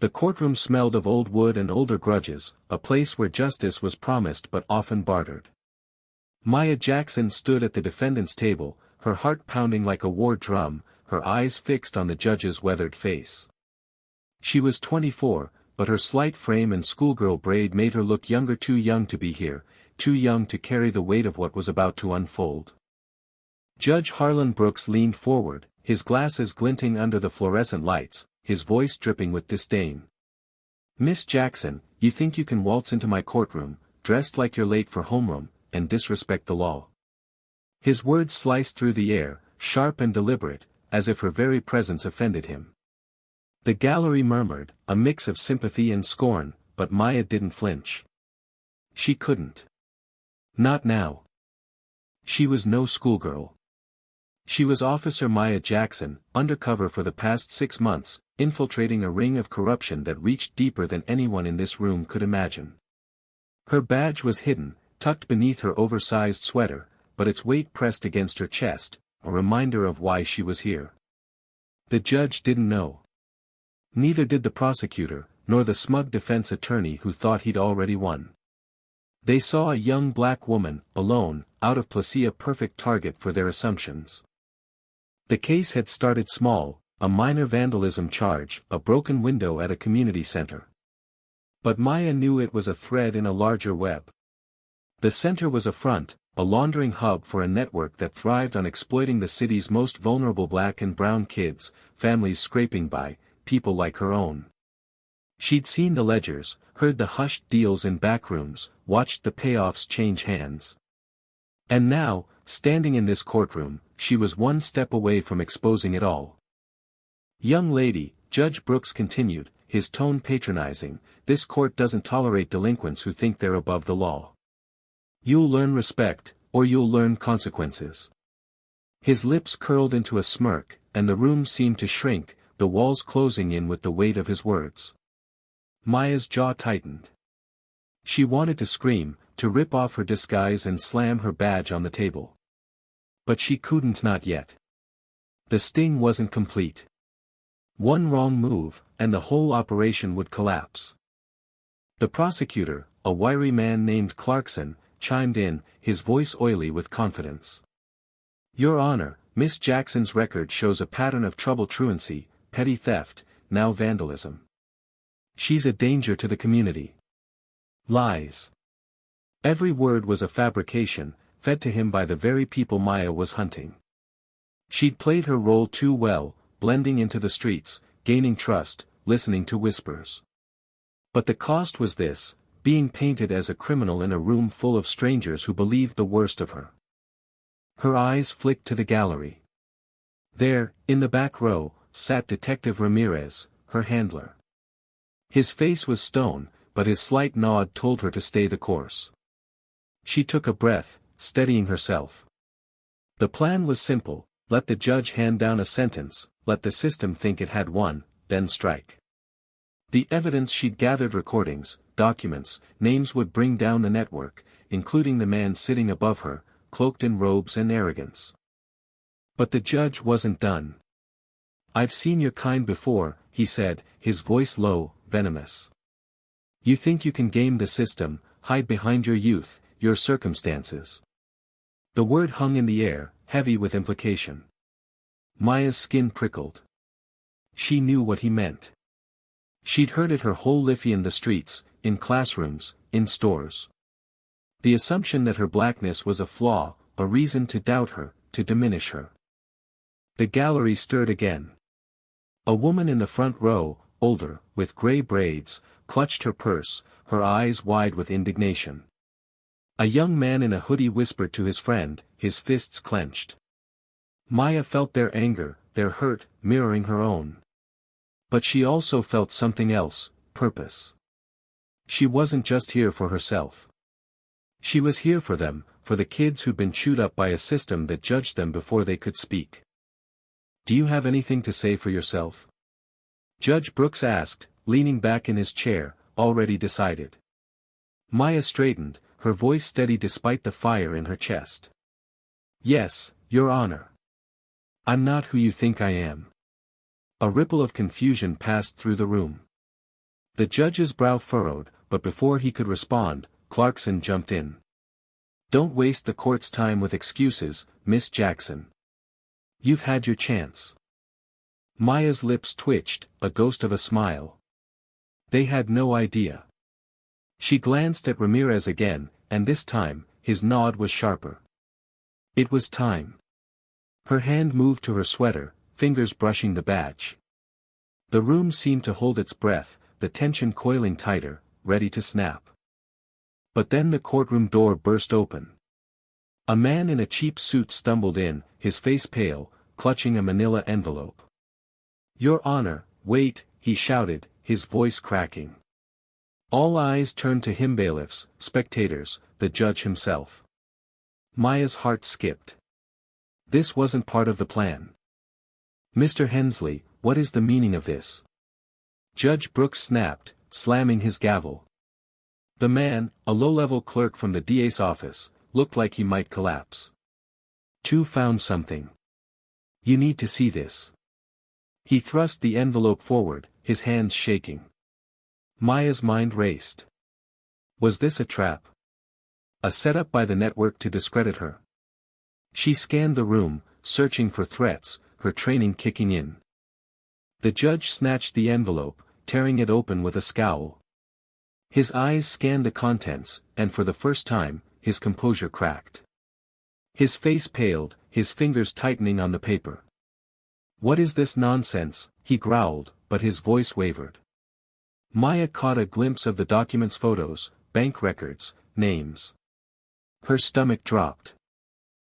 The courtroom smelled of old wood and older grudges, a place where justice was promised but often bartered. Maya Jackson stood at the defendant's table, her heart pounding like a war drum, her eyes fixed on the judge's weathered face. She was 24, but her slight frame and schoolgirl braid made her look younger, too young to be here, too young to carry the weight of what was about to unfold. Judge Harlan Brooks leaned forward, his glasses glinting under the fluorescent lights, his voice dripping with disdain. "Miss Jackson, you think you can waltz into my courtroom, dressed like you're late for homeroom, and disrespect the law?" His words sliced through the air, sharp and deliberate, as if her very presence offended him. The gallery murmured, a mix of sympathy and scorn, but Maya didn't flinch. She couldn't. Not now. She was no schoolgirl. She was Officer Maya Jackson, undercover for the past 6 months, infiltrating a ring of corruption that reached deeper than anyone in this room could imagine. Her badge was hidden, tucked beneath her oversized sweater, but its weight pressed against her chest, a reminder of why she was here. The judge didn't know. Neither did the prosecutor, nor the smug defense attorney who thought he'd already won. They saw a young black woman, alone, out of place, a perfect target for their assumptions. The case had started small, a minor vandalism charge, a broken window at a community center. But Maya knew it was a thread in a larger web. The center was a front, a laundering hub for a network that thrived on exploiting the city's most vulnerable black and brown kids, families scraping by, people like her own. She'd seen the ledgers, heard the hushed deals in backrooms, watched the payoffs change hands. And now, standing in this courtroom, she was one step away from exposing it all. "Young lady," Judge Brooks continued, his tone patronizing, "this court doesn't tolerate delinquents who think they're above the law. You'll learn respect, or you'll learn consequences." His lips curled into a smirk, and the room seemed to shrink, the walls closing in with the weight of his words. Maya's jaw tightened. She wanted to scream, to rip off her disguise and slam her badge on the table. But she couldn't, not yet. The sting wasn't complete. One wrong move, and the whole operation would collapse. The prosecutor, a wiry man named Clarkson, chimed in, his voice oily with confidence. "Your Honor, Miss Jackson's record shows a pattern of trouble, truancy, petty theft, now vandalism. She's a danger to the community." Lies. Every word was a fabrication, fed to him by the very people Maya was hunting. She'd played her role too well, blending into the streets, gaining trust, listening to whispers. But the cost was this, being painted as a criminal in a room full of strangers who believed the worst of her. Her eyes flicked to the gallery. There, in the back row, sat Detective Ramirez, her handler. His face was stone, but his slight nod told her to stay the course. She took a breath, steadying herself. The plan was simple, let the judge hand down a sentence, let the system think it had won, then strike. The evidence she'd gathered, recordings, documents, names, would bring down the network, including the man sitting above her, cloaked in robes and arrogance. But the judge wasn't done. "I've seen your kind before," he said, his voice low, venomous. "You think you can game the system, hide behind your youth, your circumstances." The word hung in the air, heavy with implication. Maya's skin prickled. She knew what he meant. She'd heard it her whole life, in the streets, in classrooms, in stores. The assumption that her blackness was a flaw, a reason to doubt her, to diminish her. The gallery stirred again. A woman in the front row, older, with gray braids, clutched her purse, her eyes wide with indignation. A young man in a hoodie whispered to his friend, his fists clenched. Maya felt their anger, their hurt, mirroring her own. But she also felt something else, purpose. She wasn't just here for herself. She was here for them, for the kids who'd been chewed up by a system that judged them before they could speak. "Do you have anything to say for yourself?" Judge Brooks asked, leaning back in his chair, already decided. Maya straightened, her voice steady despite the fire in her chest. "Yes, Your Honor. I'm not who you think I am." A ripple of confusion passed through the room. The judge's brow furrowed, but before he could respond, Clarkson jumped in. "Don't waste the court's time with excuses, Miss Jackson. You've had your chance." Maya's lips twitched, a ghost of a smile. They had no idea. She glanced at Ramirez again, and this time, his nod was sharper. It was time. Her hand moved to her sweater, fingers brushing the badge. The room seemed to hold its breath, the tension coiling tighter, ready to snap. But then the courtroom door burst open. A man in a cheap suit stumbled in, his face pale, clutching a manila envelope. "Your Honor, wait," he shouted, his voice cracking. All eyes turned to him, bailiffs, spectators, the judge himself. Maya's heart skipped. This wasn't part of the plan. "Mr. Hensley, what is the meaning of this?" Judge Brooks snapped, slamming his gavel. The man, a low-level clerk from the DA's office, looked like he might collapse. "Two found something. You need to see this." He thrust the envelope forward, his hands shaking. Maya's mind raced. Was this a trap? A setup by the network to discredit her? She scanned the room, searching for threats, her training kicking in. The judge snatched the envelope, tearing it open with a scowl. His eyes scanned the contents, and for the first time, his composure cracked. His face paled, his fingers tightening on the paper. "What is this nonsense?" he growled, but his voice wavered. Maya caught a glimpse of the document's photos, bank records, names. Her stomach dropped.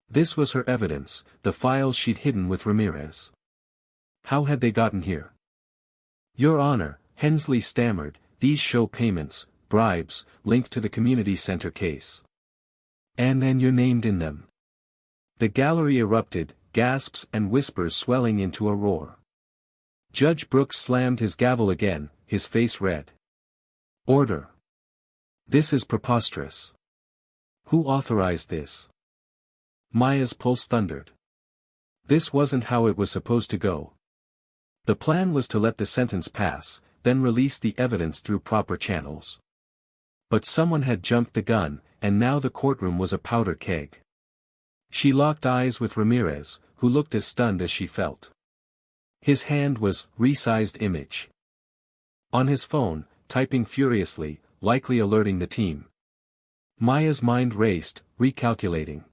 This was her evidence, the files she'd hidden with Ramirez. How had they gotten here? "Your Honor," Hensley stammered, "these show payments, bribes, linked to the community center case. And then you're named in them." The gallery erupted, gasps and whispers swelling into a roar. Judge Brooks slammed his gavel again, his face red. "Order. This is preposterous. Who authorized this?" Maya's pulse thundered. This wasn't how it was supposed to go. The plan was to let the sentence pass, then release the evidence through proper channels. But someone had jumped the gun, and now the courtroom was a powder keg. She locked eyes with Ramirez, who looked as stunned as she felt. His hand was resized image. On his phone, typing furiously, likely alerting the team. Maya's mind raced, recalculating.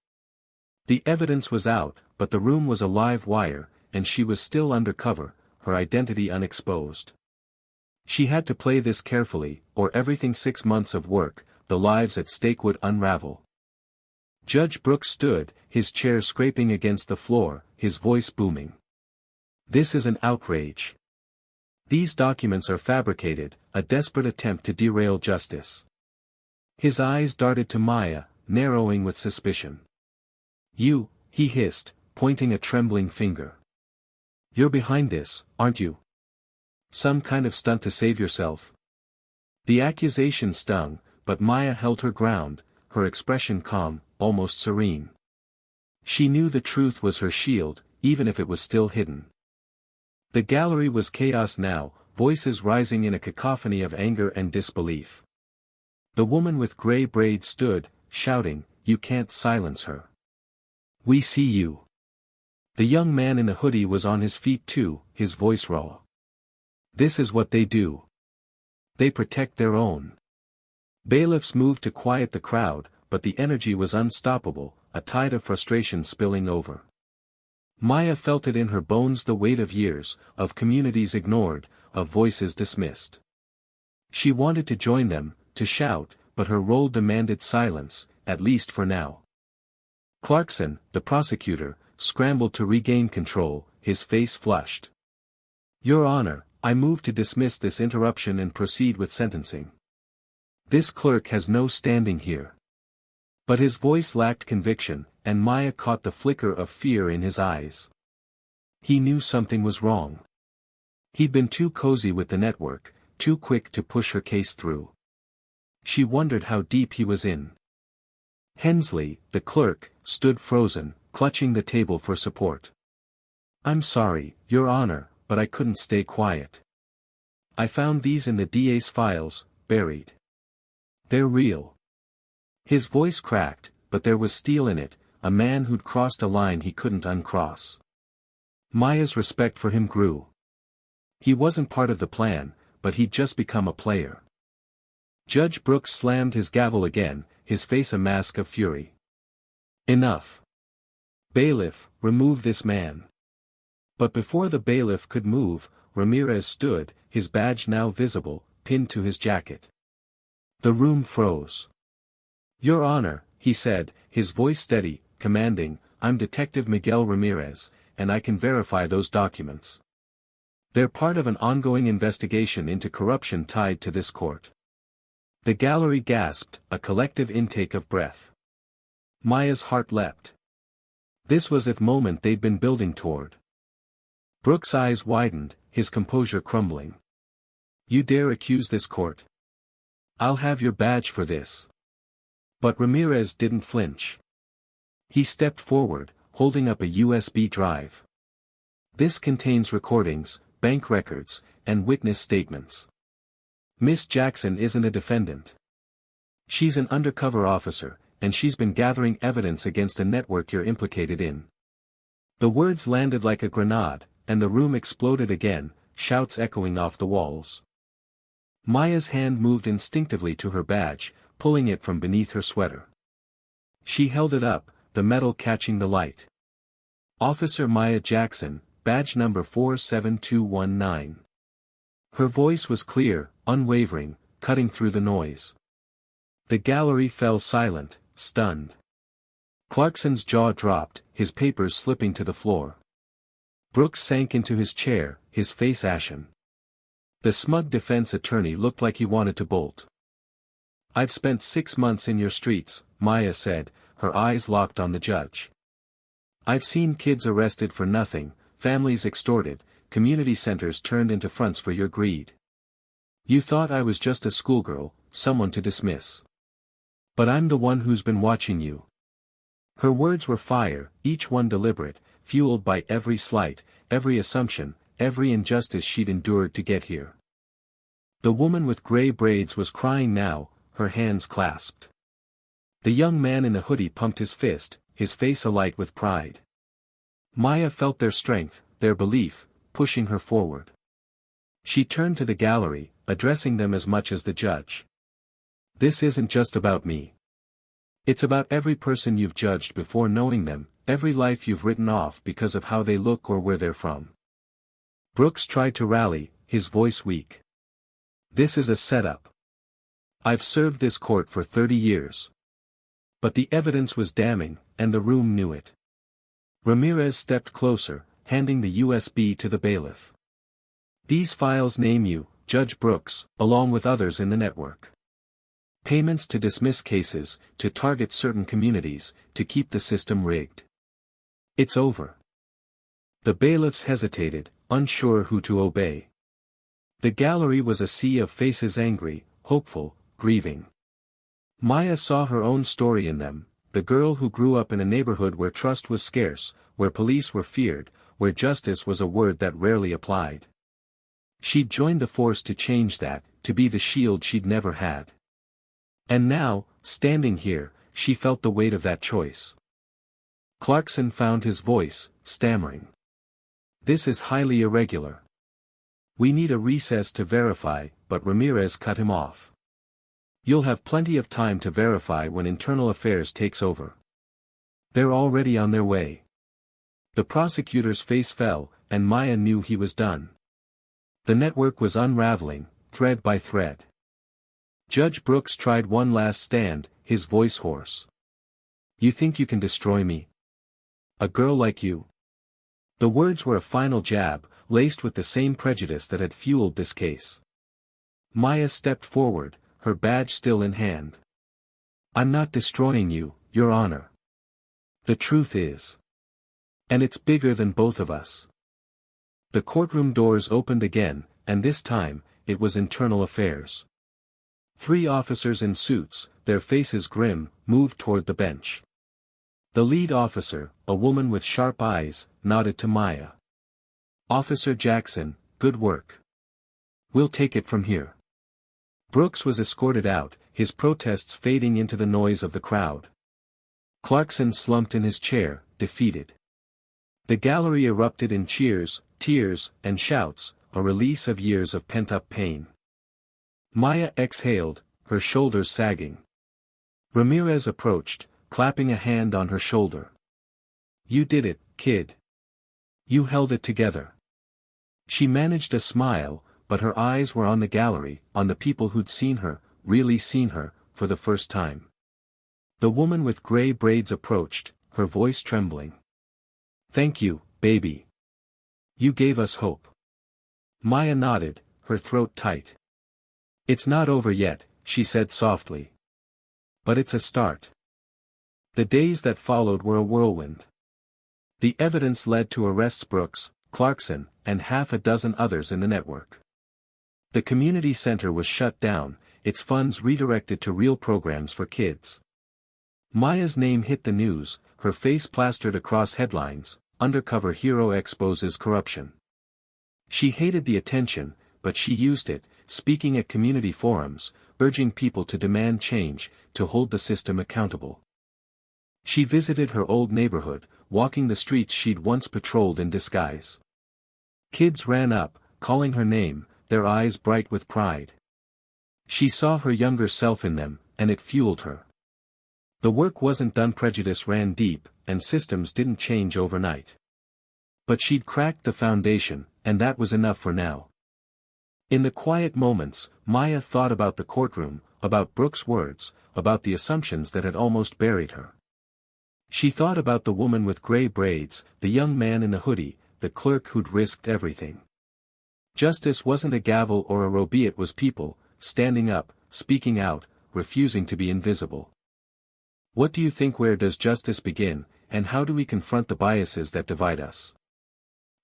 The evidence was out, but the room was a live wire, and she was still undercover, her identity unexposed. She had to play this carefully, or everything 6 months of work, the lives at stake would unravel. Judge Brooks stood, his chair scraping against the floor, his voice booming. "This is an outrage. These documents are fabricated, a desperate attempt to derail justice." His eyes darted to Maya, narrowing with suspicion. "You," he hissed, pointing a trembling finger. "You're behind this, aren't you? Some kind of stunt to save yourself?" The accusation stung, but Maya held her ground, her expression calm, almost serene. She knew the truth was her shield, even if it was still hidden. The gallery was chaos now, voices rising in a cacophony of anger and disbelief. The woman with gray braids stood, shouting, "You can't silence her. We see you." The young man in the hoodie was on his feet too, his voice raw. "This is what they do. They protect their own." Bailiffs moved to quiet the crowd, but the energy was unstoppable, a tide of frustration spilling over. Maya felt it in her bones, the weight of years, of communities ignored, of voices dismissed. She wanted to join them, to shout, but her role demanded silence, at least for now. Clarkson, the prosecutor, scrambled to regain control, his face flushed. "Your Honor, I move to dismiss this interruption and proceed with sentencing. This clerk has no standing here." But his voice lacked conviction, and Maya caught the flicker of fear in his eyes. He knew something was wrong. He'd been too cozy with the network, too quick to push her case through. She wondered how deep he was in. Hensley, the clerk, stood frozen, clutching the table for support. "I'm sorry, Your Honor, but I couldn't stay quiet. I found these in the DA's files, buried. They're real. His voice cracked, but there was steel in it, a man who'd crossed a line he couldn't uncross. Maya's respect for him grew. He wasn't part of the plan, but he'd just become a player. Judge Brooks slammed his gavel again, his face a mask of fury. Enough. Bailiff, remove this man. But before the bailiff could move, Ramirez stood, his badge now visible, pinned to his jacket. The room froze. Your Honor, he said, his voice steady, commanding, I'm Detective Miguel Ramirez, and I can verify those documents. They're part of an ongoing investigation into corruption tied to this court. The gallery gasped, a collective intake of breath. Maya's heart leapt. This was the moment they'd been building toward. Brooks' eyes widened, his composure crumbling. You dare accuse this court? I'll have your badge for this. But Ramirez didn't flinch. He stepped forward, holding up a USB drive. This contains recordings, bank records, and witness statements. Miss Jackson isn't a defendant. She's an undercover officer, and she's been gathering evidence against a network you're implicated in. The words landed like a grenade, and the room exploded again, shouts echoing off the walls. Maya's hand moved instinctively to her badge, pulling it from beneath her sweater. She held it up, the metal catching the light. Officer Maya Jackson, badge number 47219. Her voice was clear, unwavering, cutting through the noise. The gallery fell silent, stunned. Clarkson's jaw dropped, his papers slipping to the floor. Brooks sank into his chair, his face ashen. The smug defense attorney looked like he wanted to bolt. I've spent 6 months in your streets, Maya said, her eyes locked on the judge. I've seen kids arrested for nothing, families extorted, community centers turned into fronts for your greed. You thought I was just a schoolgirl, someone to dismiss. But I'm the one who's been watching you. Her words were fire, each one deliberate, fueled by every slight, every assumption, every injustice she'd endured to get here. The woman with gray braids was crying now, her hands clasped. The young man in the hoodie pumped his fist, his face alight with pride. Maya felt their strength, their belief, pushing her forward. She turned to the gallery, addressing them as much as the judge. This isn't just about me. It's about every person you've judged before knowing them, every life you've written off because of how they look or where they're from. Brooks tried to rally, his voice weak. This is a setup. I've served this court for 30 years. But the evidence was damning, and the room knew it. Ramirez stepped closer, handing the USB to the bailiff. These files name you, Judge Brooks, along with others in the network. Payments to dismiss cases, to target certain communities, to keep the system rigged. It's over. The bailiffs hesitated, unsure who to obey. The gallery was a sea of faces, angry, hopeful, grieving. Maya saw her own story in them, the girl who grew up in a neighborhood where trust was scarce, where police were feared, where justice was a word that rarely applied. She'd joined the force to change that, to be the shield she'd never had. And now, standing here, she felt the weight of that choice. Clarkson found his voice, stammering. This is highly irregular. We need a recess to verify, but Ramirez cut him off. You'll have plenty of time to verify when Internal Affairs takes over. They're already on their way. The prosecutor's face fell, and Maya knew he was done. The network was unraveling, thread by thread. Judge Brooks tried one last stand, his voice hoarse. You think you can destroy me? A girl like you? The words were a final jab, laced with the same prejudice that had fueled this case. Maya stepped forward, her badge still in hand. I'm not destroying you, Your Honor. The truth is. And it's bigger than both of us. The courtroom doors opened again, and this time, it was Internal Affairs. 3 officers in suits, their faces grim, moved toward the bench. The lead officer, a woman with sharp eyes, nodded to Maya. Officer Jackson, good work. We'll take it from here. Brooks was escorted out, his protests fading into the noise of the crowd. Clarkson slumped in his chair, defeated. The gallery erupted in cheers, tears, and shouts, a release of years of pent-up pain. Maya exhaled, her shoulders sagging. Ramirez approached, clapping a hand on her shoulder. You did it, kid. You held it together. She managed a smile, but her eyes were on the gallery, on the people who'd seen her, really seen her, for the first time. The woman with gray braids approached, her voice trembling. Thank you, baby. You gave us hope. Maya nodded, her throat tight. It's not over yet, she said softly. But it's a start. The days that followed were a whirlwind. The evidence led to arrests Brooks, Clarkson, and half a dozen others in the network. The community center was shut down, its funds redirected to real programs for kids. Maya's name hit the news, her face plastered across headlines, Undercover hero exposes corruption. She hated the attention, but she used it, speaking at community forums, urging people to demand change, to hold the system accountable. She visited her old neighborhood, walking the streets she'd once patrolled in disguise. Kids ran up, calling her name, their eyes bright with pride. She saw her younger self in them, and it fueled her. The work wasn't done. Prejudice ran deep, and systems didn't change overnight. But she'd cracked the foundation, and that was enough for now. In the quiet moments, Maya thought about the courtroom, about Brooks' words, about the assumptions that had almost buried her. She thought about the woman with gray braids, the young man in the hoodie, the clerk who'd risked everything. Justice wasn't a gavel or a robe, it was people, standing up, speaking out, refusing to be invisible. What do you think? Where does justice begin, and how do we confront the biases that divide us?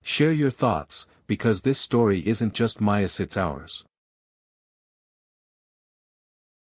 Share your thoughts, because this story isn't just Maya's, it's ours.